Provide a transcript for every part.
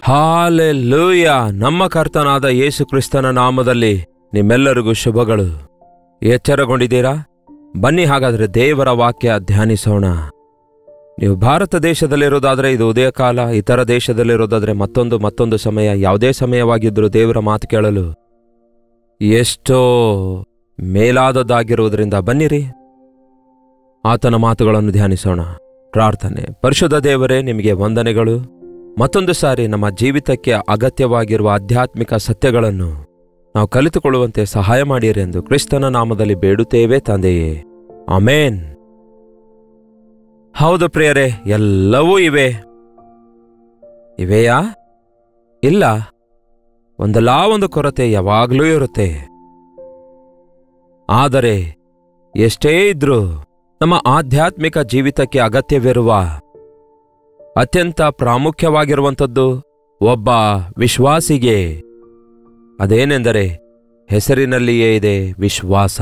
Hallelujah. ನಮ್ಮ ಕರ್ತನಾದ ಯೇಸು ಕ್ರಿಸ್ತನ ನಾಮದಲ್ಲಿ ನಿಮ್ಮೆಲ್ಲರಿಗೂ ಶುಭಗಳು. ಎಚ್ಚರಗೊಂಡಿದ್ದೀರಾ? ಬನ್ನಿ ಹಾಗಾದರೆ ದೇವರ ವಾಕ್ಯ ಧ್ಯಾನಿಸೋಣ. ನೀವು ಭಾರತ ದೇಶದಲ್ಲಿರೋದಾದರೆ ಇದು ಉದಯಕಾಲ, ಇತರ ದೇಶದಲ್ಲಿರೋದಾದರೆ ಮತ್ತೊಂದು ಸಮಯ. ಯಾವುದೇ ಸಮಯವಾಗಿದ್ದರೂ ದೇವರ ಮಾತು ಕೇಳಲು ಎಷ್ಟೋ ಮೇಲಾದದ್ದಾಗಿರುವುದರಿಂದ ಬನ್ನಿರಿ, ಆತನ ಮಾತುಗಳನ್ನು ಧ್ಯಾನಿಸೋಣ. ಪ್ರಾರ್ಥನೆ. ಪರಿಶುದ್ಧ ದೇವರೇ, ನಿಮಗೆ ವಂದನೆಗಳು. ಮತ್ತೊಂದು ಸಾರಿ ನಮ್ಮ ಜೀವಿತಕ್ಕೆ ಅಗತ್ಯವಾಗಿರುವ ಆಧ್ಯಾತ್ಮಿಕ ಸತ್ಯಗಳನ್ನು ನಾವು ಕಲಿತುಕೊಳ್ಳುವಂತೆ ಸಹಾಯ ಮಾಡಿರಿ ಎಂದು ಕ್ರಿಸ್ತನ ನಾಮದಲ್ಲಿ ಬೇಡುತ್ತೇವೆ ತಂದೆಯೇ, ಆಮೇನ್. ಹೌದು ಪ್ರಿಯರೇ, ಎಲ್ಲವೂ ಇವೆಯಾ? ಇಲ್ಲ, ಒಂದಲ್ಲ ಒಂದು ಕೊರತೆ ಯಾವಾಗಲೂ ಇರುತ್ತೆ. ಆದರೆ ಎಷ್ಟೇ ಇದ್ರೂ ನಮ್ಮ ಆಧ್ಯಾತ್ಮಿಕ ಜೀವಿತಕ್ಕೆ ಅಗತ್ಯವಿರುವ ಅತ್ಯಂತ ಪ್ರಾಮುಖ್ಯವಾಗಿರುವಂಥದ್ದು ಒಬ್ಬ ವಿಶ್ವಾಸಿಗೆ ಅದೇನೆಂದರೆ ಹೆಸರಿನಲ್ಲಿಯೇ ಇದೆ ವಿಶ್ವಾಸ.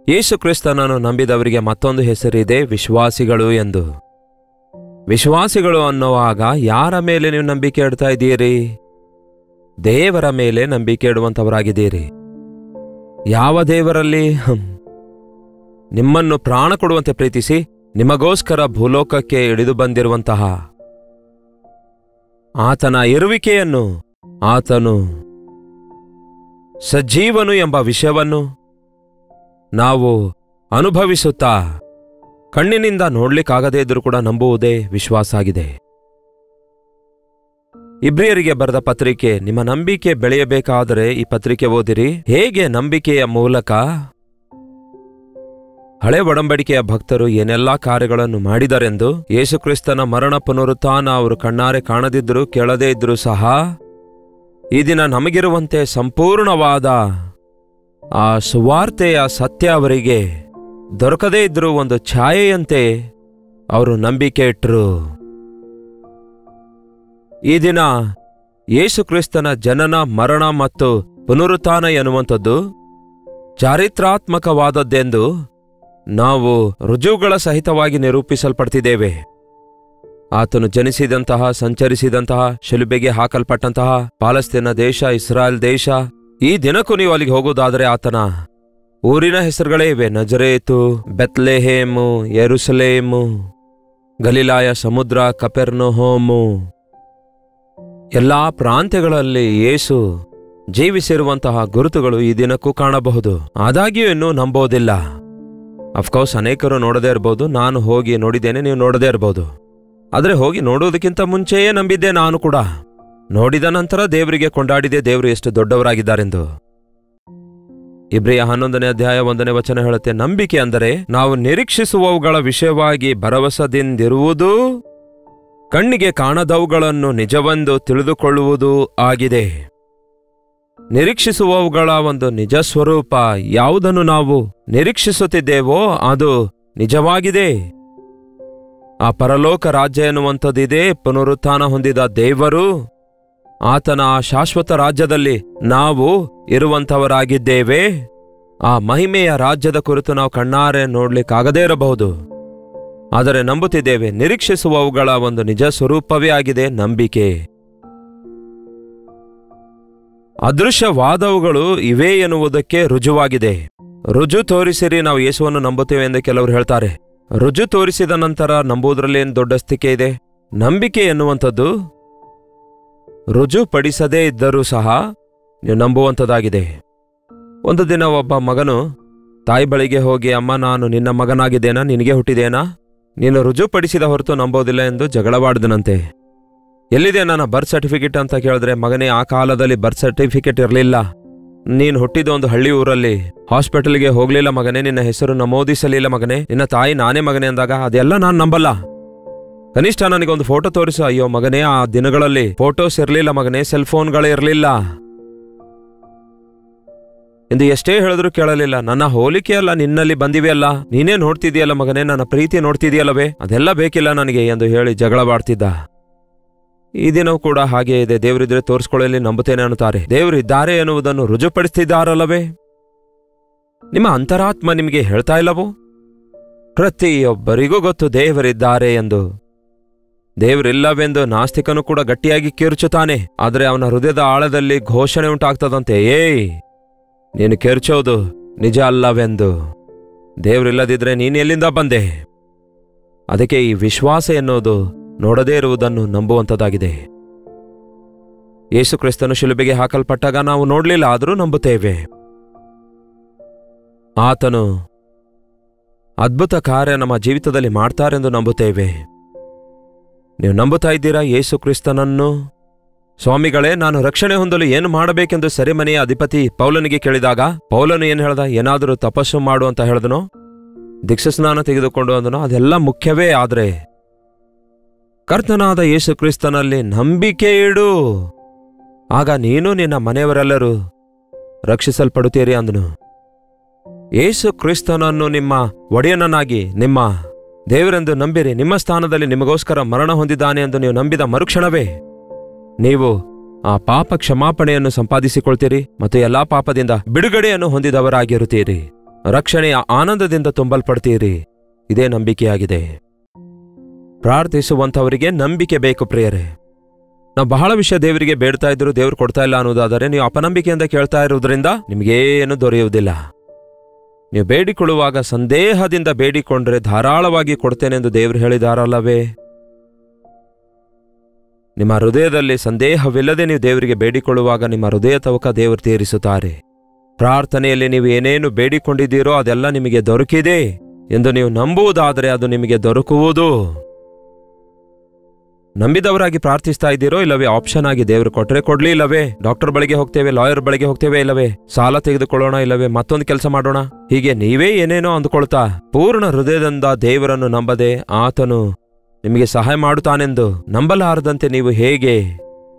ಯೇಸು ಕ್ರಿಸ್ತನನ್ನು ನಂಬಿದವರಿಗೆ ಮತ್ತೊಂದು ಹೆಸರಿದೆ, ವಿಶ್ವಾಸಿಗಳು ಎಂದು. ವಿಶ್ವಾಸಿಗಳು ಅನ್ನುವಾಗ ಯಾರ ಮೇಲೆ ನೀವು ನಂಬಿಕೆ ಇಡ್ತಾ ಇದ್ದೀರಿ? ದೇವರ ಮೇಲೆ ನಂಬಿಕೆ ಇಡುವಂಥವರಾಗಿದ್ದೀರಿ. ಯಾವ ದೇವರಲ್ಲಿ? ನಿಮ್ಮನ್ನು ಪ್ರಾಣ ಕೊಡುವಂತೆ ಪ್ರೀತಿಸಿ ನಿಮಗೋಸ್ಕರ ಭೂಲೋಕಕ್ಕೆ ಇಳಿದು ಬಂದಿರುವಂತಹ ಆತನ ಇರುವಿಕೆಯನ್ನು, ಆತನು ಸಜೀವನು ಎಂಬ ವಿಷಯವನ್ನು ನಾವು ಅನುಭವಿಸುತ್ತಾ ಕಣ್ಣಿನಿಂದ ನೋಡ್ಲಿಕ್ಕಾಗದೇ ಇದ್ರೂ ಕೂಡ ನಂಬುವುದೇ ವಿಶ್ವಾಸ ಆಗಿದೆ. ಇಬ್ರಿಯರಿಗೆ ಬರೆದ ಪತ್ರಿಕೆ. ನಿಮ್ಮ ನಂಬಿಕೆ ಬೆಳೆಯಬೇಕಾದರೆ ಈ ಪತ್ರಿಕೆ ಓದಿರಿ. ಹೇಗೆ ನಂಬಿಕೆಯ ಮೂಲಕ ಹಳೆ ಒಡಂಬಡಿಕೆಯ ಭಕ್ತರು ಏನೆಲ್ಲಾ ಕಾರ್ಯಗಳನ್ನು ಮಾಡಿದರೆಂದು, ಯೇಸುಕ್ರಿಸ್ತನ ಮರಣ ಪುನರುತ್ಥಾನ ಅವರು ಕಣ್ಣಾರೆ ಕಾಣದಿದ್ದರೂ ಕೇಳದೇ ಇದ್ರೂ ಸಹ ಈ ದಿನ ನಮಗಿರುವಂತೆ ಸಂಪೂರ್ಣವಾದ ಆ ಸುವಾರ್ತೆಯ ಸತ್ಯ ಅವರಿಗೆ ದೊರಕದೇ ಇದ್ರೂ ಒಂದು ಛಾಯೆಯಂತೆ ಅವರು ನಂಬಿಕೆ ಇಟ್ಟರು. ಈ ದಿನ ಯೇಸುಕ್ರಿಸ್ತನ ಜನನ, ಮರಣ ಮತ್ತು ಪುನರುತ್ಥಾನ ಎನ್ನುವಂಥದ್ದು ಚಾರಿತ್ರಾತ್ಮಕವಾದದ್ದೆಂದು ನಾವು ರುಜುವುಗಳ ಸಹಿತವಾಗಿ ನಿರೂಪಿಸಲ್ಪಡ್ತಿದ್ದೇವೆ. ಆತನು ಜನಿಸಿದಂತಹ, ಸಂಚರಿಸಿದಂತಹ, ಶಿಲುಬೆಗೆ ಹಾಕಲ್ಪಟ್ಟಂತಹ ಪಾಲಸ್ತೀನ ದೇಶ, ಇಸ್ರಾಯೇಲ್ ದೇಶ, ಈ ದಿನಕ್ಕೂ ನೀವು ಅಲ್ಲಿಗೆ ಹೋಗುವುದಾದರೆ ಆತನ ಊರಿನ ಹೆಸರುಗಳೇ ಇವೆ. ನಜರೇತು, ಬೆತ್ಲೆಹೇಮು, ಯೆರೂಸಲೇಮು, ಗಲಿಲಾಯ ಸಮುದ್ರ, ಕಪೆರ್ನಹೂಮು. ಎಲ್ಲಾ ಪ್ರಾಂತ್ಯಗಳಲ್ಲಿ ಯೇಸು ಜೀವಿಸಿರುವಂತಹ ಗುರುತುಗಳು ಈ ದಿನಕ್ಕೂ ಕಾಣಬಹುದು. ಆದಾಗ್ಯೂ ಇನ್ನೂ ನಂಬೋದಿಲ್ಲ. ಅಫ್ಕೋರ್ಸ್ ಅನೇಕರು ನೋಡದೇ ಇರಬಹುದು. ನಾನು ಹೋಗಿ ನೋಡಿದ್ದೇನೆ, ನೀವು ನೋಡದೇ ಇರಬಹುದು. ಆದರೆ ಹೋಗಿ ನೋಡುವುದಕ್ಕಿಂತ ಮುಂಚೆಯೇ ನಂಬಿದ್ದೆ ನಾನು ಕೂಡ. ನೋಡಿದ ನಂತರ ದೇವರಿಗೆ ಕೊಂಡಾಡಿದೆ, ದೇವರು ಎಷ್ಟು ದೊಡ್ಡವರಾಗಿದ್ದಾರೆಂದು. ಇಬ್ರಿಯ 11ನೇ ಅಧ್ಯಾಯ 1ನೇ ವಚನ ಹೇಳುತ್ತೆ, ನಂಬಿಕೆ ಅಂದರೆ ನಾವು ನಿರೀಕ್ಷಿಸುವವುಗಳ ವಿಷಯವಾಗಿ ಭರವಸೆದಿಂದಿರುವುದು, ಕಣ್ಣಿಗೆ ಕಾಣದವುಗಳನ್ನು ನಿಜವೆಂದು ತಿಳಿದುಕೊಳ್ಳುವುದು ಆಗಿದೆ. ನಿರೀಕ್ಷಿಸುವವುಗಳ ಒಂದು ನಿಜ ಸ್ವರೂಪ, ಯಾವುದನ್ನು ನಾವು ನಿರೀಕ್ಷಿಸುತ್ತಿದ್ದೇವೋ ಅದು ನಿಜವಾಗಿದೆ. ಆ ಪರಲೋಕ ರಾಜ್ಯ ಎನ್ನುವಂಥದ್ದಿದೆ. ಪುನರುತ್ಥಾನ ಹೊಂದಿದ ದೇವರು, ಆತನ ಆ ಶಾಶ್ವತ ರಾಜ್ಯದಲ್ಲಿ ನಾವು ಇರುವಂಥವರಾಗಿದ್ದೇವೆ. ಆ ಮಹಿಮೆಯ ರಾಜ್ಯದ ಕುರಿತು ನಾವು ಕಣ್ಣಾರೆ ನೋಡ್ಲಿಕ್ಕಾಗದೇ ಇರಬಹುದು, ಆದರೆ ನಂಬುತ್ತಿದ್ದೇವೆ. ನಿರೀಕ್ಷಿಸುವವುಗಳ ಒಂದು ನಿಜ ಸ್ವರೂಪವೇ ಆಗಿದೆ ನಂಬಿಕೆ. ಅದೃಶ್ಯವಾದವುಗಳು ಇವೆ ಎನ್ನುವುದಕ್ಕೆ ರುಜುವಾಗಿದೆ. ರುಜು ತೋರಿಸಿರಿ ನಾವು ಯೇಸುವನ್ನು ನಂಬುತ್ತೇವೆ ಎಂದು ಕೆಲವರು ಹೇಳ್ತಾರೆ. ರುಜು ತೋರಿಸಿದ ನಂತರ ನಂಬುವುದರಲ್ಲಿ ಏನು ದೊಡ್ಡಸ್ತಿಕೆ ಇದೆ? ನಂಬಿಕೆ ಎನ್ನುವಂಥದ್ದು ರುಜುಪಡಿಸದೇ ಇದ್ದರೂ ಸಹ ನೀವು ನಂಬುವಂಥದ್ದಾಗಿದೆ. ಒಂದು ದಿನ ಒಬ್ಬ ಮಗನು ತಾಯಿ ಬಳಿಗೆ ಹೋಗಿ, ಅಮ್ಮ, ನಾನು ನಿನ್ನ ಮಗನಾಗಿದ್ದೇನಾ, ನಿನಗೆ ಹುಟ್ಟಿದೇನಾ, ನೀನು ರುಜುಪಡಿಸಿದ ಹೊರತು ನಂಬೋದಿಲ್ಲ ಎಂದು ಜಗಳವಾಡಿದನಂತೆ. ಎಲ್ಲಿದೆ ನನ್ನ ಬರ್ತ್ ಸರ್ಟಿಫಿಕೇಟ್ ಅಂತ ಕೇಳಿದ್ರೆ, ಮಗನೇ, ಆ ಕಾಲದಲ್ಲಿ ಬರ್ತ್ ಸರ್ಟಿಫಿಕೇಟ್ ಇರಲಿಲ್ಲ. ನೀನು ಹುಟ್ಟಿದ ಒಂದು ಹಳ್ಳಿ ಊರಲ್ಲಿ, ಹಾಸ್ಪಿಟಲ್ಗೆ ಹೋಗ್ಲಿಲ್ಲ ಮಗನೇ, ನಿನ್ನ ಹೆಸರು ನಮೂದಿಸಲಿಲ್ಲ ಮಗನೇ, ನಿನ್ನ ತಾಯಿ ನಾನೇ ಮಗನೇ ಅಂದಾಗ ಅದೆಲ್ಲ ನಾನು ನಂಬಲ್ಲ. ಕನಿಷ್ಠ ನನಗೊಂದು ಫೋಟೋ ತೋರಿಸು. ಅಯ್ಯೋ ಮಗನೇ, ಆ ದಿನಗಳಲ್ಲಿ ಫೋಟೋಸ್ ಇರಲಿಲ್ಲ ಮಗನೇ, ಸೆಲ್ ಫೋನ್ಗಳೇ ಇರಲಿಲ್ಲ ಎಂದು ಎಷ್ಟೇ ಹೇಳಿದ್ರು ಕೇಳಲಿಲ್ಲ. ನನ್ನ ಹೋಲಿಕೆಯಲ್ಲ ನಿನ್ನಲ್ಲಿ ಬಂದಿವೆಯಲ್ಲ, ನೀನೇ ನೋಡ್ತಿದೆಯಲ್ಲ ಮಗನೇ, ನನ್ನ ಪ್ರೀತಿ ನೋಡ್ತಿದೆಯಲ್ಲವೇ, ಅದೆಲ್ಲ ಬೇಕಿಲ್ಲ ನನಗೆ ಎಂದು ಹೇಳಿ ಜಗಳವಾಡ್ತಿದ್ದ. ಈ ದಿನವೂ ಕೂಡ ಹಾಗೇ ಇದೆ. ದೇವರಿದ್ರೆ ತೋರಿಸ್ಕೊಳ್ಳಲಿ, ನಂಬುತ್ತೇನೆ ಅನ್ನುತ್ತಾರೆ. ದೇವರಿದ್ದಾರೆ ಎನ್ನುವುದನ್ನು ರುಜುಪಡಿಸ್ತಿದ್ದಾರಲ್ಲವೇ? ನಿಮ್ಮ ಅಂತರಾತ್ಮ ನಿಮಗೆ ಹೇಳ್ತಾ ಇಲ್ಲವೋ? ಪ್ರತಿಯೊಬ್ಬರಿಗೂ ಗೊತ್ತು ದೇವರಿದ್ದಾರೆ ಎಂದು. ದೇವರಿಲ್ಲವೆಂದು ನಾಸ್ತಿಕನು ಕೂಡ ಗಟ್ಟಿಯಾಗಿ ಕಿರುಚುತ್ತಾನೆ. ಆದರೆ ಅವನ ಹೃದಯದ ಆಳದಲ್ಲಿ ಘೋಷಣೆ ಉಂಟಾಗ್ತದಂತೆ, ಏಯ್, ನೀನು ಕಿರುಚೋದು ನಿಜ ಅಲ್ಲವೆಂದು. ದೇವರಿಲ್ಲದಿದ್ರೆ ನೀನು ಎಲ್ಲಿಂದ ಬಂದೆ? ಅದಕ್ಕೆ ಈ ವಿಶ್ವಾಸ ಎನ್ನುವುದು ನೋಡದೇ ಇರುವುದನ್ನು ನಂಬುವಂಥದ್ದಾಗಿದೆ. ಯೇಸು ಕ್ರಿಸ್ತನು ಶಿಲುಬೆಗೆ ಹಾಕಲ್ಪಟ್ಟಾಗ ನಾವು ನೋಡಲಿಲ್ಲ, ಆದರೂ ನಂಬುತ್ತೇವೆ. ಆತನು ಅದ್ಭುತ ಕಾರ್ಯ ನಮ್ಮ ಜೀವಿತದಲ್ಲಿ ಮಾಡ್ತಾರೆಂದು ನಂಬುತ್ತೇವೆ. ನೀವು ನಂಬುತ್ತಾ ಇದ್ದೀರಾ ಯೇಸು ಕ್ರಿಸ್ತನನ್ನು? ಸ್ವಾಮಿಗಳೇ, ನಾನು ರಕ್ಷಣೆ ಹೊಂದಲು ಏನು ಮಾಡಬೇಕೆಂದು ಸೆರೆಮನೆಯ ಅಧಿಪತಿ ಪೌಲನಿಗೆ ಕೇಳಿದಾಗ ಪೌಲನು ಏನು ಹೇಳ್ದ? ಏನಾದರೂ ತಪಸ್ಸು ಮಾಡು ಅಂತ ಹೇಳಿದನೋ? ದೀಕ್ಷಾಸ್ನಾನ ತೆಗೆದುಕೊಂಡು ಅಂದನೋ? ಅದೆಲ್ಲ ಮುಖ್ಯವೇ. ಆದರೆ ಕರ್ತನಾದ ಯೇಸು ಕ್ರಿಸ್ತನಲ್ಲಿ ನಂಬಿಕೆ ಇಡು, ಆಗ ನೀನು ನಿನ್ನ ಮನೆಯವರೆಲ್ಲರೂ ರಕ್ಷಿಸಲ್ಪಡುತ್ತೀರಿ ಅಂದನು. ಯೇಸು ಕ್ರಿಸ್ತನನ್ನು ನಿಮ್ಮ ಒಡೆಯನನ್ನಾಗಿ, ನಿಮ್ಮ ದೇವರೆಂದು ನಂಬಿರಿ. ನಿಮ್ಮ ಸ್ಥಾನದಲ್ಲಿ ನಿಮಗೋಸ್ಕರ ಮರಣ ಹೊಂದಿದ್ದಾನೆ ಎಂದು ನೀವು ನಂಬಿದ ಮರುಕ್ಷಣವೇ ನೀವು ಆ ಪಾಪ ಕ್ಷಮಾಪಣೆಯನ್ನು ಸಂಪಾದಿಸಿಕೊಳ್ತೀರಿ ಮತ್ತು ಎಲ್ಲಾ ಪಾಪದಿಂದ ಬಿಡುಗಡೆಯನ್ನು ಹೊಂದಿದವರಾಗಿರುತ್ತೀರಿ. ರಕ್ಷಣೆಯ ಆನಂದದಿಂದ ತುಂಬಲ್ಪಡ್ತೀರಿ. ಇದೇ ನಂಬಿಕೆಯಾಗಿದೆ. ಪ್ರಾರ್ಥಿಸುವಂಥವರಿಗೆ ನಂಬಿಕೆ ಬೇಕು ಪ್ರಿಯರೇ. ನಾವು ಬಹಳ ವಿಷಯ ದೇವರಿಗೆ ಬೇಡ್ತಾ ಇದ್ರು, ದೇವರು ಕೊಡ್ತಾ ಇಲ್ಲ ಅನ್ನೋದಾದರೆ ನೀವು ಅಪನಂಬಿಕೆಯಿಂದ ಕೇಳ್ತಾ ಇರುವುದರಿಂದ ನಿಮಗೇನು ದೊರೆಯುವುದಿಲ್ಲ. ನೀವು ಬೇಡಿಕೊಳ್ಳುವಾಗ ಸಂದೇಹದಿಂದ ಬೇಡಿಕೊಂಡ್ರೆ ಧಾರಾಳವಾಗಿ ಕೊಡ್ತೇನೆಂದು ದೇವರು ಹೇಳಿದಾರಲ್ಲವೇ? ನಿಮ್ಮ ಹೃದಯದಲ್ಲಿ ಸಂದೇಹವಿಲ್ಲದೆ ನೀವು ದೇವರಿಗೆ ಬೇಡಿಕೊಳ್ಳುವಾಗ ನಿಮ್ಮ ಹೃದಯ ತವಕ ದೇವರು ತೀರಿಸುತ್ತಾರೆ. ಪ್ರಾರ್ಥನೆಯಲ್ಲಿ ನೀವು ಏನೇನು ಬೇಡಿಕೊಂಡಿದ್ದೀರೋ ಅದೆಲ್ಲ ನಿಮಗೆ ದೊರಕಿದೆ ಎಂದು ನೀವು ನಂಬುವುದಾದರೆ ಅದು ನಿಮಗೆ ದೊರಕುವುದು. ನಂಬಿದವರಾಗಿ ಪ್ರಾರ್ಥಿಸ್ತಾ ಇದ್ದೀರೋ, ಇಲ್ಲವೇ ಆಪ್ಷನ್ ಆಗಿ ದೇವರು ಕೊಟ್ಟರೆ ಕೊಡ್ಲಿ, ಇಲ್ಲವೇ ಡಾಕ್ಟರ್ ಬಳಿಗೆ ಹೋಗ್ತೇವೆ, ಲಾಯರ್ ಬಳಿಗೆ ಹೋಗ್ತೇವೆ, ಇಲ್ಲವೇ ಸಾಲ ತೆಗೆದುಕೊಳ್ಳೋಣ, ಇಲ್ಲವೇ ಮತ್ತೊಂದು ಕೆಲಸ ಮಾಡೋಣ, ಹೀಗೆ ನೀವೇ ಏನೇನೋ ಅಂದುಕೊಳ್ತಾ ಪೂರ್ಣ ಹೃದಯದಿಂದ ದೇವರನ್ನು ನಂಬದೆ ಆತನು ನಿಮಗೆ ಸಹಾಯ ಮಾಡುತ್ತಾನೆಂದು ನಂಬಲಾರದಂತೆ ನೀವು ಹೇಗೆ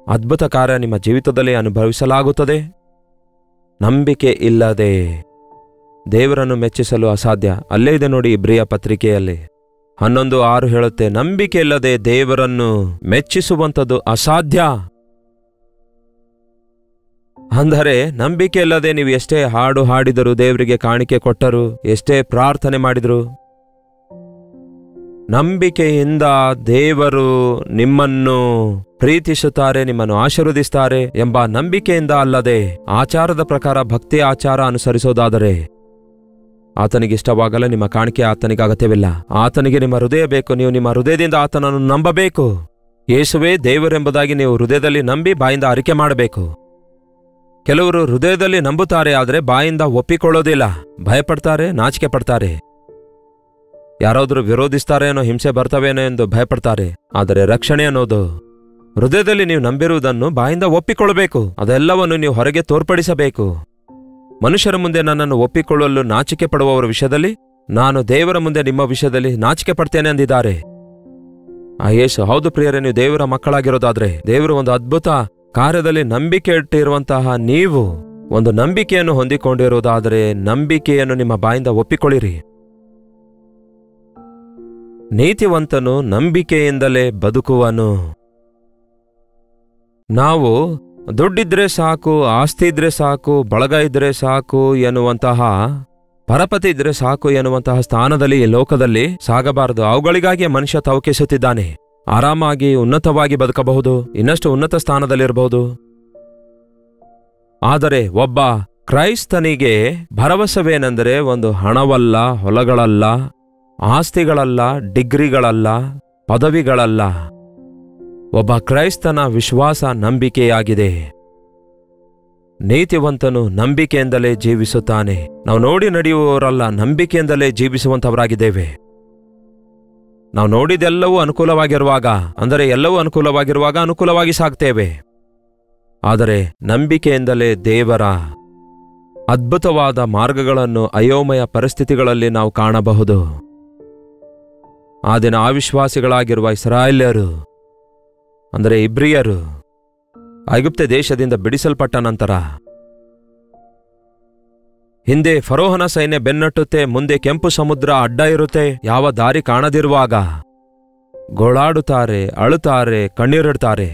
ಅದ್ಭುತ ಕಾರ್ಯ ನಿಮ್ಮ ಜೀವಿತದಲ್ಲಿ ಅನುಭವಿಸಲಾಗುತ್ತದೆ? ನಂಬಿಕೆ ಇಲ್ಲದೆ ದೇವರನ್ನು ಮೆಚ್ಚಿಸಲು ಅಸಾಧ್ಯ. ಅಲ್ಲೇ ಇದೆ ನೋಡಿ, ಇಬ್ರಿಯ ಪತ್ರಿಕೆಯಲ್ಲಿ 11:6 ಹೇಳುತ್ತೆ, ನಂಬಿಕೆ ಇಲ್ಲದೆ ದೇವರನ್ನು ಮೆಚ್ಚಿಸುವಂಥದ್ದು ಅಸಾಧ್ಯ. ಅಂದರೆ ನಂಬಿಕೆ ಇಲ್ಲದೆ ನೀವು ಎಷ್ಟೇ ಹಾಡು ಹಾಡಿದರೂ, ದೇವರಿಗೆ ಕಾಣಿಕೆ ಕೊಟ್ಟರು, ಎಷ್ಟೇ ಪ್ರಾರ್ಥನೆ ಮಾಡಿದರು, ನಂಬಿಕೆಯಿಂದ ದೇವರು ನಿಮ್ಮನ್ನು ಪ್ರೀತಿಸುತ್ತಾರೆ, ನಿಮ್ಮನ್ನು ಆಶೀರ್ವದಿಸ್ತಾರೆ ಎಂಬ ನಂಬಿಕೆಯಿಂದ ಅಲ್ಲದೆ ಆಚಾರದ ಪ್ರಕಾರ ಭಕ್ತಿ ಆಚಾರ ಅನುಸರಿಸೋದಾದರೆ ಆತನಿಗಿಷ್ಟವಾಗಲ್ಲ. ನಿಮ್ಮ ಕಾಣಿಕೆ ಆತನಿಗೆ ಅಗತ್ಯವಿಲ್ಲ. ಆತನಿಗೆ ನಿಮ್ಮ ಹೃದಯ ಬೇಕು. ನೀವು ನಿಮ್ಮ ಹೃದಯದಿಂದ ಆತನನ್ನು ನಂಬಬೇಕು. ಯೇಸುವೇ ದೇವರೆಂಬುದಾಗಿ ನೀವು ಹೃದಯದಲ್ಲಿ ನಂಬಿ ಬಾಯಿಂದ ಅರಿಕೆ ಮಾಡಬೇಕು. ಕೆಲವರು ಹೃದಯದಲ್ಲಿ ನಂಬುತ್ತಾರೆ, ಆದರೆ ಬಾಯಿಂದ ಒಪ್ಪಿಕೊಳ್ಳೋದಿಲ್ಲ. ಭಯಪಡ್ತಾರೆ, ನಾಚಿಕೆ ಪಡ್ತಾರೆ. ಯಾರಾದರೂ ವಿರೋಧಿಸ್ತಾರೇನೋ, ಹಿಂಸೆ ಬರ್ತವೇನೋ ಎಂದು ಭಯಪಡ್ತಾರೆ. ಆದರೆ ರಕ್ಷಣೆ ಅನ್ನೋದು ಹೃದಯದಲ್ಲಿ ನೀವು ನಂಬಿರುವುದನ್ನು ಬಾಯಿಂದ ಒಪ್ಪಿಕೊಳ್ಳಬೇಕು. ಅದೆಲ್ಲವನ್ನು ನೀವು ಹೊರಗೆ ತೋರ್ಪಡಿಸಬೇಕು. ಮನುಷ್ಯರ ಮುಂದೆ ನನ್ನನ್ನು ಒಪ್ಪಿಕೊಳ್ಳಲು ನಾಚಿಕೆ ಪಡುವವರ ವಿಷಯದಲ್ಲಿ ನಾನು ದೇವರ ಮುಂದೆ ನಿಮ್ಮ ವಿಷಯದಲ್ಲಿ ನಾಚಿಕೆ ಪಡ್ತೇನೆ ಅಂದಿದ್ದಾರೆ. ಆ ಯೇಸು, ಹೌದು ಪ್ರಿಯರೇ, ನೀವು ದೇವರ ಮಕ್ಕಳಾಗಿರೋದಾದ್ರೆ, ದೇವರು ಒಂದು ಅದ್ಭುತ ಕಾರ್ಯದಲ್ಲಿ ನಂಬಿಕೆ ಇಟ್ಟಿರುವಂತಹ ನೀವು ಒಂದು ನಂಬಿಕೆಯನ್ನು ಹೊಂದಿಕೊಂಡಿರುವುದಾದರೆ ನಂಬಿಕೆಯನ್ನು ನಿಮ್ಮ ಬಾಯಿಂದ ಒಪ್ಪಿಕೊಳ್ಳಿರಿ. ನೀತಿವಂತನು ನಂಬಿಕೆಯಿಂದಲೇ ಬದುಕುವನು. ನಾವು ದುಡ್ಡಿದ್ರೆ ಸಾಕು, ಆಸ್ತಿ ಇದ್ರೆ ಸಾಕು, ಬಳಗ ಇದ್ರೆ ಸಾಕು ಎನ್ನುವಂತಹ, ಪರಪತಿ ಇದ್ರೆ ಸಾಕು ಎನ್ನುವಂತಹ ಸ್ಥಾನದಲ್ಲಿ ಈ ಲೋಕದಲ್ಲಿ ಸಾಗಬಾರದು. ಅವುಗಳಿಗಾಗಿ ಮನುಷ್ಯ ತವಕಿಸುತ್ತಿದ್ದಾನೆ. ಆರಾಮಾಗಿ ಉನ್ನತವಾಗಿ ಬದುಕಬಹುದು, ಇನ್ನಷ್ಟು ಉನ್ನತ ಸ್ಥಾನದಲ್ಲಿರಬಹುದು. ಆದರೆ ಒಬ್ಬ ಕ್ರೈಸ್ತನಿಗೆ ಭರವಸೆವೇನೆಂದರೆ ಒಂದು ಹಣವಲ್ಲ, ಹೊಲಗಳಲ್ಲ, ಆಸ್ತಿಗಳಲ್ಲ, ಡಿಗ್ರಿಗಳಲ್ಲ, ಪದವಿಗಳಲ್ಲ. ಒಬ್ಬ ಕ್ರೈಸ್ತನ ವಿಶ್ವಾಸ ನಂಬಿಕೆಯಾಗಿದೆ. ನೀತಿವಂತನು ನಂಬಿಕೆಯಿಂದಲೇ ಜೀವಿಸುತ್ತಾನೆ. ನಾವು ನೋಡಿ ನಡೆಯುವವರಲ್ಲ, ನಂಬಿಕೆಯಿಂದಲೇ ಜೀವಿಸುವಂತವರಾಗಿದ್ದೇವೆ. ನಾವು ನೋಡಿದೆಲ್ಲವೂ ಅನುಕೂಲವಾಗಿರುವಾಗ, ಅಂದರೆ ಎಲ್ಲವೂ ಅನುಕೂಲವಾಗಿರುವಾಗ ಅನುಕೂಲವಾಗಿ ಸಾಗ್ತೇವೆ. ಆದರೆ ನಂಬಿಕೆಯಿಂದಲೇ ದೇವರ ಅದ್ಭುತವಾದ ಮಾರ್ಗಗಳನ್ನು ಅಯೋಮಯ ಪರಿಸ್ಥಿತಿಗಳಲ್ಲಿ ನಾವು ಕಾಣಬಹುದು. ಆ ದಿನ ಅವಿಶ್ವಾಸಿಗಳಾಗಿರುವ ಇಸ್ರಾಯೇಲ್ಯರು, ಅಂದರೆ ಇಬ್ರಿಯರು, ಐಗುಪ್ತ ದೇಶದಿಂದ ಬಿಡಿಸಲ್ಪಟ್ಟ ನಂತರ ಹಿಂದೆ ಫರೋಹನ ಸೈನ್ಯ ಬೆನ್ನಟ್ಟುತ್ತೆ, ಮುಂದೆ ಕೆಂಪು ಸಮುದ್ರ ಅಡ್ಡ ಇರುತ್ತೆ. ಯಾವ ದಾರಿ ಕಾಣದಿರುವಾಗ ಗೋಳಾಡುತ್ತಾರೆ, ಅಳುತ್ತಾರೆ, ಕಣ್ಣೀರಿಡ್ತಾರೆ.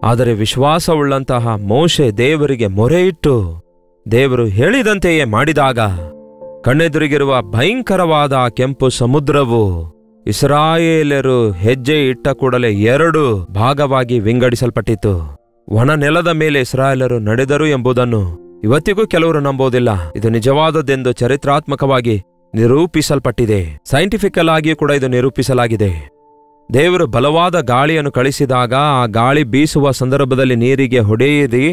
ಆದರೆ ವಿಶ್ವಾಸವುಳ್ಳಂತಹ ಮೋಶೆ ದೇವರಿಗೆ ಮೊರೆಯಿಟ್ಟು ದೇವರು ಹೇಳಿದಂತೆಯೇ ಮಾಡಿದಾಗ ಕಣ್ಣೆದುರಿಗಿರುವ ಭಯಂಕರವಾದ ಕೆಂಪು ಸಮುದ್ರವು ಇಸ್ರಾಯೇಲರು ಹೆಜ್ಜೆ ಇಟ್ಟ ಕೂಡಲೇ 2 ಭಾಗವಾಗಿ ವಿಂಗಡಿಸಲ್ಪಟ್ಟಿತು. ಒಣ ನೆಲದ ಮೇಲೆ ಇಸ್ರಾಯೇಲರು ನಡೆದರು ಎಂಬುದನ್ನು ಇವತ್ತಿಗೂ ಕೆಲವರು ನಂಬೋದಿಲ್ಲ. ಇದು ನಿಜವಾದದ್ದೆಂದು ಚರಿತ್ರಾತ್ಮಕವಾಗಿ ನಿರೂಪಿಸಲ್ಪಟ್ಟಿದೆ. ಸೈಂಟಿಫಿಕಲ್ ಆಗಿಯೂ ಕೂಡ ಇದು ನಿರೂಪಿಸಲಾಗಿದೆ. ದೇವರು ಬಲವಾದ ಗಾಳಿಯನ್ನು ಕಳಿಸಿದಾಗ ಆ ಗಾಳಿ ಬೀಸುವ ಸಂದರ್ಭದಲ್ಲಿ ನೀರಿಗೆ ಹೊಡೆಯಿರಿ,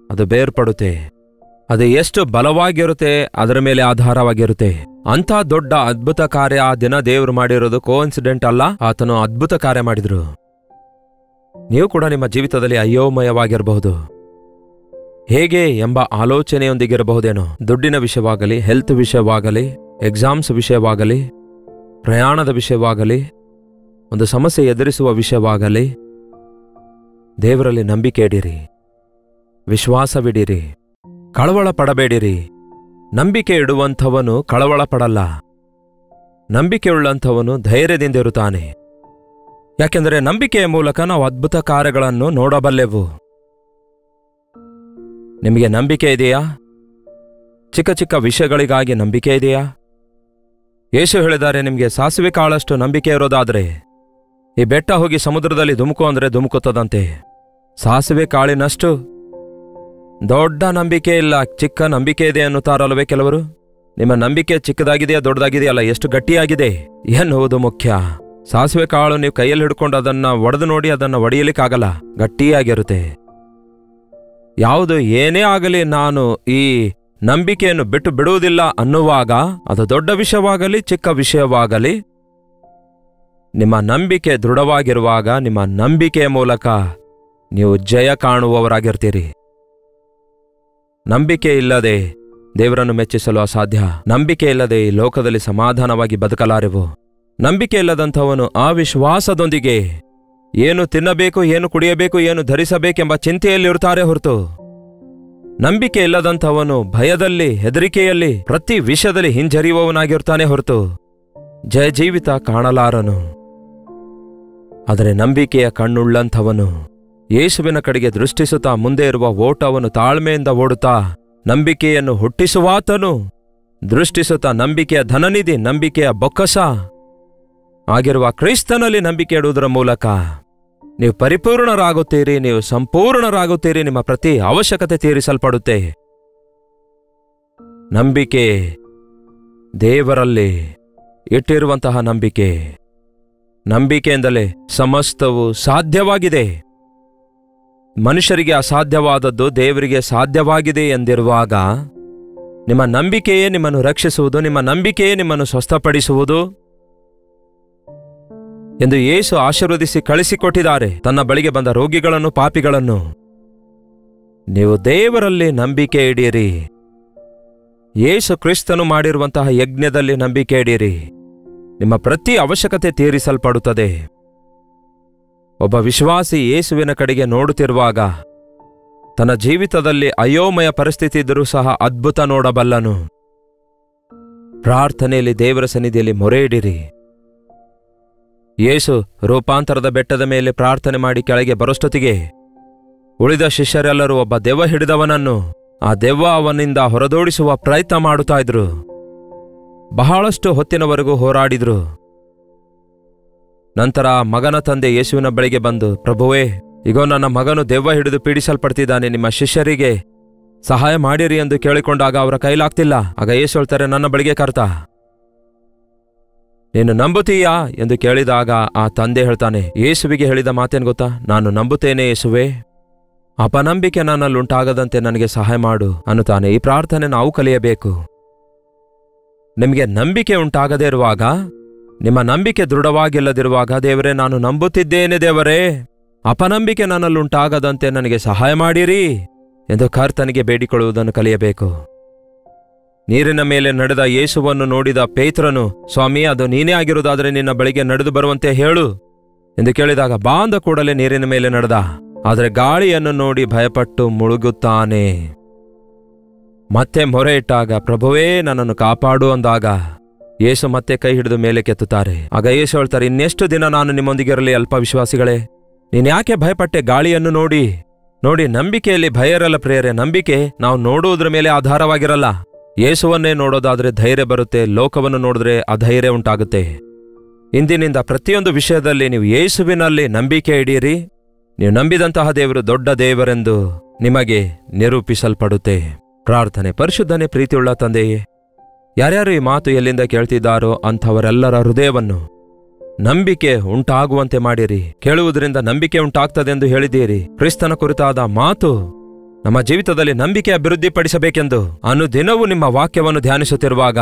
ಅದು ಬೇರ್ಪಡುತ್ತೆ. ಅದು ಎಷ್ಟು ಬಲವಾಗಿರುತ್ತೆ ಅದರ ಮೇಲೆ ಆಧಾರವಾಗಿರುತ್ತೆ. ಅಂಥ ದೊಡ್ಡ ಅದ್ಭುತ ಕಾರ್ಯ ಆ ದಿನ ದೇವರು ಮಾಡಿರೋದು ಕೋಇನ್ಸಿಡೆಂಟ್ ಅಲ್ಲ, ಆತನು ಅದ್ಭುತ ಕಾರ್ಯ ಮಾಡಿದ್ರು. ನೀವು ಕೂಡ ನಿಮ್ಮ ಜೀವಿತದಲ್ಲಿ ಅಯೋಮಯವಾಗಿರಬಹುದು. ಹೇಗೆ ಎಂಬ ಆಲೋಚನೆಯೊಂದಿಗಿರಬಹುದೇನೋ. ದುಡ್ಡಿನ ವಿಷಯವಾಗಲಿ, ಹೆಲ್ತ್ ವಿಷಯವಾಗಲಿ, ಎಕ್ಸಾಮ್ಸ್ ವಿಷಯವಾಗಲಿ, ಪ್ರಯಾಣದ ವಿಷಯವಾಗಲಿ, ಒಂದು ಸಮಸ್ಯೆ ಎದುರಿಸುವ ವಿಷಯವಾಗಲಿ, ದೇವರಲ್ಲಿ ನಂಬಿಕೆ ಇಡಿರಿ, ವಿಶ್ವಾಸವಿಡಿರಿ, ಕಳವಳ ಪಡಬೇಡಿರಿ. ನಂಬಿಕೆ ಇಡುವಂಥವನು ಕಳವಳ ಪಡಲ್ಲ. ನಂಬಿಕೆಯುಳ್ಳಂಥವನು ಧೈರ್ಯದಿಂದಿರುತ್ತಾನೆ. ಯಾಕೆಂದರೆ ನಂಬಿಕೆಯ ಮೂಲಕ ನಾವು ಅದ್ಭುತ ಕಾರ್ಯಗಳನ್ನು ನೋಡಬಲ್ಲೆವು. ನಿಮಗೆ ನಂಬಿಕೆ ಇದೆಯಾ? ಚಿಕ್ಕ ಚಿಕ್ಕ ವಿಷಯಗಳಿಗಾಗಿ ನಂಬಿಕೆ ಇದೆಯಾ? ಯೇಸು ಹೇಳಿದ್ದಾರೆ, ನಿಮಗೆ ಸಾಸಿವೆ ಕಾಳಷ್ಟು ನಂಬಿಕೆ ಇರೋದಾದರೆ ಈ ಬೆಟ್ಟ ಹೋಗಿ ಸಮುದ್ರದಲ್ಲಿ ಧುಮುಕು ಅಂದರೆ ಧುಮುಕುತ್ತದಂತೆ. ಸಾಸಿವೆ ಕಾಳಿನಷ್ಟು ದೊಡ್ಡ ನಂಬಿಕೆ ಇಲ್ಲ, ಚಿಕ್ಕ ನಂಬಿಕೆ ಇದೆ ಅನ್ನುತ್ತಾರಲ್ವೇ ಕೆಲವರು. ನಿಮ್ಮ ನಂಬಿಕೆ ಚಿಕ್ಕದಾಗಿದೆಯಾ ದೊಡ್ಡದಾಗಿದೆಯಲ್ಲ, ಎಷ್ಟು ಗಟ್ಟಿಯಾಗಿದೆ ಎನ್ನುವುದು ಮುಖ್ಯ. ಸಾಸಿವೆ ಕಾಳು ನೀವು ಕೈಯಲ್ಲಿ ಹಿಡ್ಕೊಂಡು ಅದನ್ನ ಒಡೆದು ನೋಡಿ, ಅದನ್ನ ಒಡೆಯಲಿಕ್ಕಾಗಲ್ಲ, ಗಟ್ಟಿಯಾಗಿರುತ್ತೆ. ಯಾವುದು ಏನೇ ಆಗಲಿ ನಾನು ಈ ನಂಬಿಕೆಯನ್ನು ಬಿಟ್ಟು ಬಿಡುವುದಿಲ್ಲ ಅನ್ನುವಾಗ, ಅದು ದೊಡ್ಡ ವಿಷಯವಾಗಲಿ ಚಿಕ್ಕ ವಿಷಯವಾಗಲಿ, ನಿಮ್ಮ ನಂಬಿಕೆ ದೃಢವಾಗಿರುವಾಗ ನಿಮ್ಮ ನಂಬಿಕೆಯ ಮೂಲಕ ನೀವು ಜಯ ಕಾಣುವವರಾಗಿರ್ತೀರಿ. ನಂಬಿಕೆ ಇಲ್ಲದೆ ದೇವರನ್ನು ಮೆಚ್ಚಿಸಲು ಅಸಾಧ್ಯ. ನಂಬಿಕೆ ಇಲ್ಲದೆ ಈ ಲೋಕದಲ್ಲಿ ಸಮಾಧಾನವಾಗಿ ಬದುಕಲಾರೆವು. ನಂಬಿಕೆ ಇಲ್ಲದಂಥವನು ಅವಿಶ್ವಾಸದೊಂದಿಗೆ ಏನು ತಿನ್ನಬೇಕು, ಏನು ಕುಡಿಯಬೇಕು, ಏನು ಧರಿಸಬೇಕೆಂಬ ಚಿಂತೆಯಲ್ಲಿರುತ್ತಾರೆ ಹೊರತು, ನಂಬಿಕೆ ಇಲ್ಲದಂಥವನು ಭಯದಲ್ಲಿ, ಹೆದರಿಕೆಯಲ್ಲಿ, ಪ್ರತಿ ವಿಷಯದಲ್ಲಿ ಹಿಂಜರಿಯುವವನಾಗಿರ್ತಾನೆ ಹೊರತು ಜಯ ಜೀವಿತ ಕಾಣಲಾರನು. ಆದರೆ ನಂಬಿಕೆಯ ಕಣ್ಣುಳ್ಳಂಥವನು ಯೇಸುವಿನ ಕಡೆಗೆ ದೃಷ್ಟಿಸುತ್ತಾ ಮುಂದೆ ಇರುವ ಓಟವನ್ನು ತಾಳ್ಮೆಯಿಂದ ಓಡುತ್ತಾ ನಂಬಿಕೆಯನ್ನು ಹುಟ್ಟಿಸುವಾತನು, ದೃಷ್ಟಿಸುತ್ತಾ ನಂಬಿಕೆಯ ಧನನಿಧಿ, ನಂಬಿಕೆಯ ಬೊಕ್ಕಸ ಆಗಿರುವ ಕ್ರಿಸ್ತನಲ್ಲಿ ನಂಬಿಕೆ ಇಡುವುದರ ಮೂಲಕ ನೀವು ಪರಿಪೂರ್ಣರಾಗುತ್ತೀರಿ, ನೀವು ಸಂಪೂರ್ಣರಾಗುತ್ತೀರಿ, ನಿಮ್ಮ ಪ್ರತಿ ಅವಶ್ಯಕತೆ ತೀರಿಸಲ್ಪಡುತ್ತೆ. ನಂಬಿಕೆ ದೇವರಲ್ಲಿ ಇಟ್ಟಿರುವಂತಹ ನಂಬಿಕೆ. ನಂಬಿಕೆಯಿಂದಲೇ ಸಮಸ್ತವು ಸಾಧ್ಯವಾಗಿದೆ. ಮನುಷ್ಯರಿಗೆ ಅಸಾಧ್ಯವಾದದ್ದು ದೇವರಿಗೆ ಸಾಧ್ಯವಾಗಿದೆ ಎಂದಿರುವಾಗ, ನಿಮ್ಮ ನಂಬಿಕೆಯೇ ನಿಮ್ಮನ್ನು ರಕ್ಷಿಸುವುದು, ನಿಮ್ಮ ನಂಬಿಕೆಯೇ ನಿಮ್ಮನ್ನು ಸ್ವಸ್ಥಪಡಿಸುವುದು ಎಂದು ಯೇಸು ಆಶೀರ್ವದಿಸಿ ಕಳಿಸಿಕೊಟ್ಟಿದ್ದಾರೆ ತನ್ನ ಬಳಿಗೆ ಬಂದ ರೋಗಿಗಳನ್ನು, ಪಾಪಿಗಳನ್ನು. ನೀವು ದೇವರಲ್ಲಿ ನಂಬಿಕೆ ಇಡಿರಿ. ಯೇಸು ಕ್ರಿಸ್ತನು ಮಾಡಿರುವಂತಹ ಯಜ್ಞದಲ್ಲಿ ನಂಬಿಕೆ ಇಡಿರಿ. ನಿಮ್ಮ ಪ್ರತಿ ಅವಶ್ಯಕತೆ ತೀರಿಸಲ್ಪಡುತ್ತದೆ. ಒಬ್ಬ ವಿಶ್ವಾಸಿ ಯೇಸುವಿನ ಕಡೆಗೆ ನೋಡುತ್ತಿರುವಾಗ ತನ್ನ ಜೀವಿತದಲ್ಲಿ ಅಯೋಮಯ ಪರಿಸ್ಥಿತಿ ಇದ್ದರೂ ಸಹ ಅದ್ಭುತ ನೋಡಬಲ್ಲನು. ಪ್ರಾರ್ಥನೆಯಲ್ಲಿ ದೇವರ ಸನ್ನಿಧಿಯಲ್ಲಿ ಮೊರೆ ಇಡಿರಿ. ಯೇಸು ರೂಪಾಂತರದ ಬೆಟ್ಟದ ಮೇಲೆ ಪ್ರಾರ್ಥನೆ ಮಾಡಿ ಕೆಳಗೆ ಬರೋಷ್ಟೊತ್ತಿಗೆ ಉಳಿದ ಶಿಷ್ಯರೆಲ್ಲರೂ ಒಬ್ಬ ದೆವ್ವ ಹಿಡಿದವನನ್ನು, ಆ ದೆವ್ವ ಅವನಿಂದ ಹೊರದೋಡಿಸುವ ಪ್ರಯತ್ನ ಮಾಡುತ್ತಾ ಇದ್ರು. ಬಹಳಷ್ಟು ಹೊತ್ತಿನವರೆಗೂ ಹೋರಾಡಿದ್ರು. ನಂತರ ಮಗನ ತಂದೆ ಯೇಸುವಿನ ಬಳಿಗೆ ಬಂದು, ಪ್ರಭುವೇ, ಈಗೋ ನನ್ನ ಮಗನು ದೆವ್ವ ಹಿಡಿದು ಪೀಡಿಸಲ್ಪಡ್ತಿದ್ದಾನೆ, ನಿಮ್ಮ ಶಿಷ್ಯರಿಗೆ ಸಹಾಯ ಮಾಡಿರಿ ಎಂದು ಕೇಳಿಕೊಂಡಾಗ ಅವರ ಕೈಲಾಗ್ತಿಲ್ಲ. ಆಗ ಯೇಸು ಹೇಳ್ತಾರೆ, ನನ್ನ ಬಳಿಗೆ ಕರ್ತ, ನೀನು ನಂಬುತ್ತೀಯಾ ಎಂದು ಕೇಳಿದಾಗ ಆ ತಂದೆ ಹೇಳ್ತಾನೆ, ಯೇಸುವಿಗೆ ಹೇಳಿದ ಮಾತೇನು ಗೊತ್ತಾ? ನಾನು ನಂಬುತ್ತೇನೆ ಯೇಸುವೆ, ಅಪನಂಬಿಕೆ ನನ್ನಲ್ಲುಂಟಾಗದಂತೆ ನನಗೆ ಸಹಾಯ ಮಾಡು ಅನ್ನುತ್ತಾನೆ. ಈ ಪ್ರಾರ್ಥನೆ ನಾವು ಕಲಿಯಬೇಕು. ನಿಮಗೆ ನಂಬಿಕೆ ಉಂಟಾಗದೇ ಇರುವಾಗ, ನಿಮ್ಮ ನಂಬಿಕೆ ದೃಢವಾಗಿಲ್ಲದಿರುವಾಗ, ದೇವರೇ ನಾನು ನಂಬುತ್ತಿದ್ದೇನೆ ದೇವರೇ, ಅಪನಂಬಿಕೆ ನನ್ನಲ್ಲುಂಟಾಗದಂತೆ ನನಗೆ ಸಹಾಯ ಮಾಡಿರಿ ಎಂದು ಕರ್ತನಿಗೆ ಬೇಡಿಕೊಳ್ಳುವುದನ್ನು ಕಲಿಯಬೇಕು. ನೀರಿನ ಮೇಲೆ ನಡೆದ ಯೇಸುವನ್ನು ನೋಡಿದ ಪೇತ್ರನು, ಸ್ವಾಮಿ, ಅದು ನೀನೇ ಆಗಿರುವುದಾದರೆ ನಿನ್ನ ಬಳಿಗೆ ನಡೆದು ಬರುವಂತೆ ಹೇಳು ಎಂದು ಕೇಳಿದಾಗ ಬಾ ಅಂದ ಕೂಡಲೇ ನೀರಿನ ಮೇಲೆ ನಡೆದ. ಆದರೆ ಗಾಳಿಯನ್ನು ನೋಡಿ ಭಯಪಟ್ಟು ಮುಳುಗುತ್ತಾನೆ. ಮತ್ತೆ ಮೊರೆ ಇಟ್ಟಾಗ, ಪ್ರಭುವೇ ನನ್ನನ್ನು ಕಾಪಾಡು ಅಂದಾಗ ಯೇಸು ಮತ್ತೆ ಕೈ ಹಿಡಿದು ಮೇಲೆ ಕೆತ್ತುತ್ತಾರೆ. ಆಗ ಯೇಸು ಹೇಳ್ತಾರೆ, ಇನ್ನೆಷ್ಟು ದಿನ ನಾನು ನಿಮ್ಮೊಂದಿಗಿರಲಿ ಅಲ್ಪ ವಿಶ್ವಾಸಿಗಳೇ? ನೀನ್ಯಾಕೆ ಭಯಪಟ್ಟೆ ಗಾಳಿಯನ್ನು ನೋಡಿ? ನೋಡಿ, ನಂಬಿಕೆಯಲ್ಲಿ ಭಯ ಇರಲ್ಲ ಪ್ರಿಯರೇ. ನಂಬಿಕೆ ನಾವು ನೋಡುವುದರ ಮೇಲೆ ಆಧಾರವಾಗಿರಲ್ಲ. ಯೇಸುವನ್ನೇ ನೋಡೋದಾದ್ರೆ ಧೈರ್ಯ ಬರುತ್ತೆ, ಲೋಕವನ್ನು ನೋಡಿದ್ರೆ ಅಧೈರ್ಯ ಉಂಟಾಗುತ್ತೆ. ಇಂದಿನಿಂದ ಪ್ರತಿಯೊಂದು ವಿಷಯದಲ್ಲಿ ನೀವು ಯೇಸುವಿನಲ್ಲಿ ನಂಬಿಕೆ ಇಡೀರಿ. ನೀವು ನಂಬಿದಂತಹ ದೇವರು ದೊಡ್ಡ ದೇವರೆಂದು ನಿಮಗೆ ನಿರೂಪಿಸಲ್ಪಡುತ್ತೆ. ಪ್ರಾರ್ಥನೆ. ಪರಿಶುದ್ಧನೇ, ಪ್ರೀತಿಯುಳ್ಳ ತಂದೆಯೇ, ಯಾರ್ಯಾರು ಈ ಮಾತು ಎಲ್ಲಿಂದ ಕೇಳ್ತಿದ್ದಾರೋ ಅಂಥವರೆಲ್ಲರ ಹೃದಯವನ್ನು ನಂಬಿಕೆ ಉಂಟಾಗುವಂತೆ ಮಾಡಿರಿ. ಕೇಳುವುದರಿಂದ ನಂಬಿಕೆ ಉಂಟಾಗ್ತದೆಂದು ಹೇಳಿದ್ದೀರಿ. ಕ್ರಿಸ್ತನ ಕುರಿತಾದ ಮಾತು ನಮ್ಮ ಜೀವಿತದಲ್ಲಿ ನಂಬಿಕೆ ಅಭಿವೃದ್ಧಿಪಡಿಸಬೇಕೆಂದು ಅನುದಿನವೂ ನಿಮ್ಮ ವಾಕ್ಯವನ್ನು ಧ್ಯಾನಿಸುತ್ತಿರುವಾಗ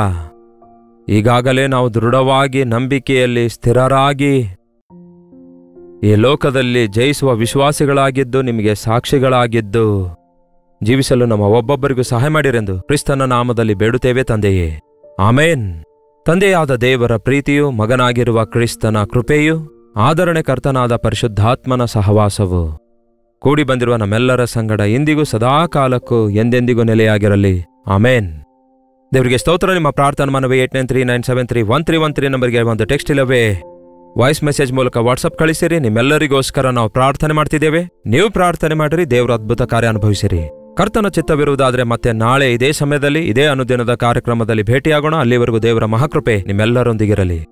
ಈಗಾಗಲೇ ನಾವು ದೃಢವಾಗಿ ನಂಬಿಕೆಯಲ್ಲಿ ಸ್ಥಿರರಾಗಿ ಈ ಲೋಕದಲ್ಲಿ ಜಯಿಸುವ ವಿಶ್ವಾಸಿಗಳಾಗಿದ್ದು ನಿಮಗೆ ಸಾಕ್ಷಿಗಳಾಗಿದ್ದು ಜೀವಿಸಲು ನಮ್ಮ ಒಬ್ಬೊಬ್ಬರಿಗೂ ಸಹಾಯ ಮಾಡಿರೆಂದು ಕ್ರಿಸ್ತನ ನಾಮದಲ್ಲಿ ಬೇಡುತ್ತೇವೆ ತಂದೆಯೇ, ಆಮೇನ್. ತಂದೆಯಾದ ದೇವರ ಪ್ರೀತಿಯು, ಮಗನಾಗಿರುವ ಕ್ರಿಸ್ತನ ಕೃಪೆಯು, ಆದರಣೆಕರ್ತನಾದ ಪರಿಶುದ್ಧಾತ್ಮನ ಸಹವಾಸವು ಕೂಡಿ ಬಂದಿರುವ ನಮ್ಮೆಲ್ಲರ ಸಂಗಡ ಇಂದಿಗೂ ಸದಾಕಾಲಕ್ಕೂ ಎಂದೆಂದಿಗೂ ನೆಲೆಯಾಗಿರಲಿ. ಆಮೇನ್. ದೇವರಿಗೆ ಸ್ತೋತ್ರ. ನಿಮ್ಮ ಪ್ರಾರ್ಥನಾ ಮನವಿ 8939731313 ನಂಬರ್ಗೆ ಒಂದು ಟೆಕ್ಸ್ಟ್ ಇಲ್ಲವೇ ವಾಯ್ಸ್ ಮೆಸೇಜ್ ಮೂಲಕ ವಾಟ್ಸಪ್ ಕಳಿಸಿರಿ. ನಿಮ್ಮೆಲ್ಲರಿಗೋಸ್ಕರ ನಾವು ಪ್ರಾರ್ಥನೆ ಮಾಡ್ತಿದ್ದೇವೆ. ನೀವು ಪ್ರಾರ್ಥನೆ ಮಾಡಿರಿ, ದೇವರ ಅದ್ಭುತ ಕಾರ್ಯ ಅನುಭವಿಸಿರಿ. ಕರ್ತನ ಚಿತ್ತವಿರುವುದಾದರೆ ಮತ್ತೆ ನಾಳೆ ಇದೇ ಸಮಯದಲ್ಲಿ ಇದೇ ಅನುದಿನದ ಕಾರ್ಯಕ್ರಮದಲ್ಲಿ ಭೇಟಿಯಾಗೋಣ. ಅಲ್ಲಿವರೆಗೂ ದೇವರ ಮಹಾಕೃಪೆ ನಿಮ್ಮೆಲ್ಲರೊಂದಿಗಿರಲಿ.